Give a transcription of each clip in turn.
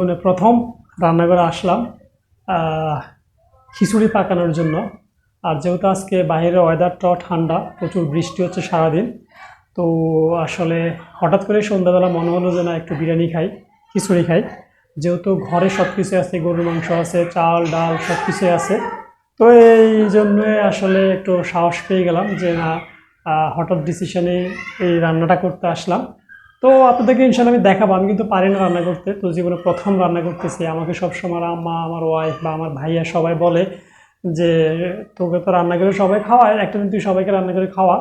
মানে প্রথম রান্নাঘরে আসলাম খিচুড়ি পাকানোর জন্য। আর যেহেতু আজকে বাইরের ওয়েদারটাও ঠান্ডা, প্রচুর বৃষ্টি হচ্ছে সারাদিন, তো আসলে হঠাৎ করে সন্ধ্যাবেলা মনে হলো যে না একটু বিরিয়ানি খাই, খিচুড়ি খাই। যেহেতু ঘরে সব কিছু আছে, গরুর মাংস আছে, চাল ডাল সব কিছুই আছে, তো এই জন্যে আসলে একটু সাহস পেয়ে গেলাম যে না, হঠাৎ ডিসিশনে এই রান্নাটা করতে আসলাম। তো আপনাদেরকে ইনশাল্লাহ আমি দেখাবো। আমি কিন্তু পারি না রান্না করতে, তো জীবনে প্রথম রান্না করতেছি। আমাকে সবসময় আমার আম্মা, আমার ওয়াইফ বা আমার ভাইয়া সবাই বলে যে তোকে তো রান্না করে সবাই খাওয়ায়, একটা দিন তুই সবাইকে রান্না করে খাওয়া।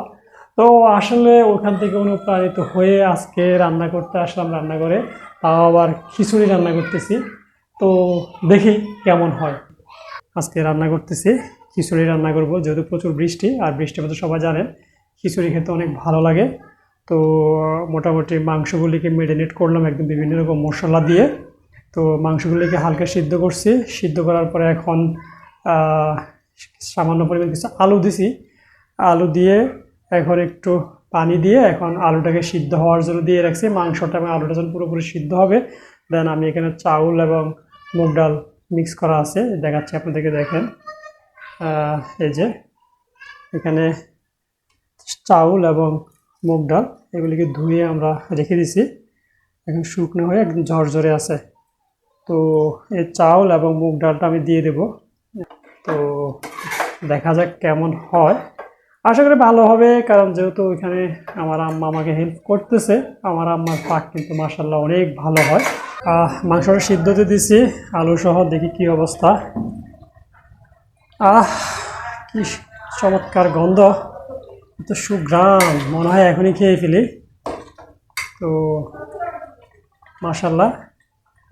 তো আসলে ওখান থেকে অনুপ্রাণিত হয়ে আজকে রান্না করতে আসলাম রান্নাঘরে, তাও আবার খিচুড়ি রান্না করতেছি। তো দেখি কেমন হয়। আজকে রান্না করতেছি, খিচুড়ি রান্না করব, যেহেতু প্রচুর বৃষ্টি, আর বৃষ্টির মধ্যে সবাই জানেন খিচুড়ি খেতে অনেক ভালো লাগে। তো মোটামুটি মাংসগুলিকে মেরিনেট করলাম একদম বিভিন্ন রকম মশলা দিয়ে। তো মাংসগুলিকে হালকা সিদ্ধ করছি, সিদ্ধ করার পরে এখন সামান্য পরিমাণ কিছু আলু দিছি। আলু দিয়ে এখন একটু পানি দিয়ে এখন আলুটাকে সিদ্ধ হওয়ার জন্য দিয়ে রাখছি। মাংসটা এবং আলুটা যখন পুরোপুরি সিদ্ধ হবে, দেন আমি এখানে চাউল এবং মুগ ডাল মিক্স করা আছে, দেখাচ্ছি আপনাদেরকে। দেখেন এই যে এখানে চাউল এবং মুগ ডাল, এগুলিকে ধুয়ে আমরা রেখে দিছি, এখন শুকনো হয়ে একদম ঝরঝরে আছে। তো এই চাউল এবং মুগ ডালটা আমি দিয়ে দেব। তো দেখা যাক কেমন হয়। আশা করি ভালো হবে, কারণ যেহেতু ওইখানে আমার আম্মা আমাকে হেল্প করতেছে। আমার আম্মার পাক কিন্তু মাশাল্লাহ অনেক ভালো হয়। মাংসটা সিদ্ধতে দিছি আলু সহ, দেখি কি অবস্থা। কি চমৎকার গন্ধ, এত সুঘ্রাণ, মনে হয় এখনই খেয়ে ফেলি। তো মাশাল্লাহ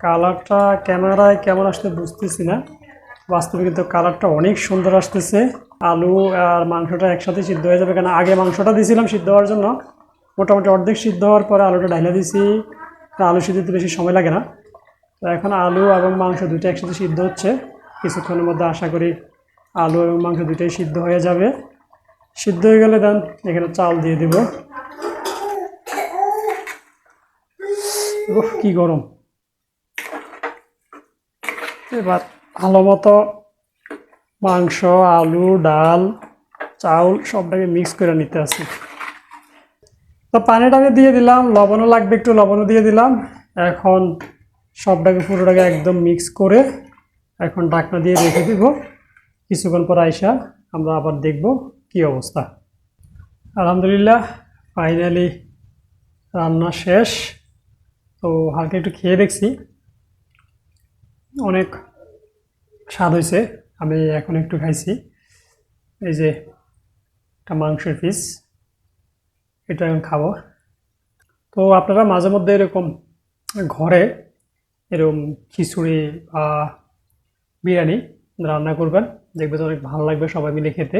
কালারটা ক্যামেরায় কেমন আসতে বুঝতেছি না, বাস্তবে কিন্তু কালারটা অনেক সুন্দর আসতেছে। আলু আর মাংসটা একসাথে সিদ্ধ হয়ে যাবে, কেন আগে মাংসটা দিয়েছিলাম সিদ্ধ হওয়ার জন্য, মোটামুটি অর্ধেক সিদ্ধ হওয়ার পরে আলুটা ঢাইলা দিয়েছি। আলু সিদ্ধতে বেশি সময় লাগে না। তো এখন আলু এবং মাংস দুটো একসাথে সিদ্ধ হচ্ছে, কিছুক্ষণের মধ্যে আশা করি আলু এবং মাংস দুটোই সিদ্ধ হয়ে যাবে। সিদ্ধ হয়ে গেলে দেন এখানে চাল দিয়ে দেব। কি গরম! এবার ভালো মতো মাংস, আলু, ডাল, চাউল সবটাকে মিক্স করে নিতে আসি। তো পানিটা আমি দিয়ে দিলাম, লবণও লাগবে, একটু লবণও দিয়ে দিলাম। এখন সবটাকে পুরোটাকে একদম মিক্স করে এখন ঢাকনা দিয়ে রেখে দিব। কিছুক্ষণ পর আইসা আমরা আবার দেখব কি অবস্থা। আলহামদুলিল্লাহ, ফাইনালি রান্না শেষ। তো হালকা একটু খেয়ে দেখছি, অনেক স্বাদ হয়েছে। আমি এখন একটু খাইছি, এই যে একটা মাংসের পিস, এটা এখন খাবো। তো আপনারা মাঝে মধ্যে এরকম ঘরে এরকম খিচুড়ি বা বিরিয়ানি রান্না করবেন, দেখবেন অনেক ভালো লাগবে সবাই মিলে খেতে।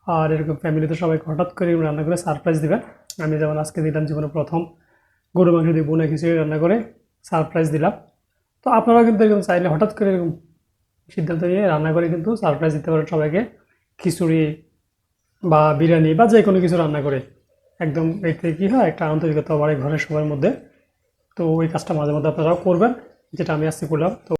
আর এরকম ফ্যামিলিতে সবাইকে হঠাৎ করে রান্না করে সারপ্রাইজ দিবেন। আমি যেমন আজকে দিলাম জীবনে প্রথম গরু মাংস দিয়ে বোনা খিচুড়ি রান্না করে সারপ্রাইজ দিলাম। তো আপনারা কিন্তু এরকম চাইলে হঠাৎ করে এরকম সিদ্ধান্ত নিয়ে রান্না করে কিন্তু সারপ্রাইজ দিতে পারেন সবাইকে, খিচুড়ি বা বিরিয়ানি বা যে কোনো কিছু রান্না করে। একদম এতে কী হয়, একটা আন্তরিকতা বাড়ে ঘরের সবার মধ্যে। তো ওই কাজটা মাঝে মধ্যে আপনারাও করবেন, যেটা আমি আজকে করলাম। তো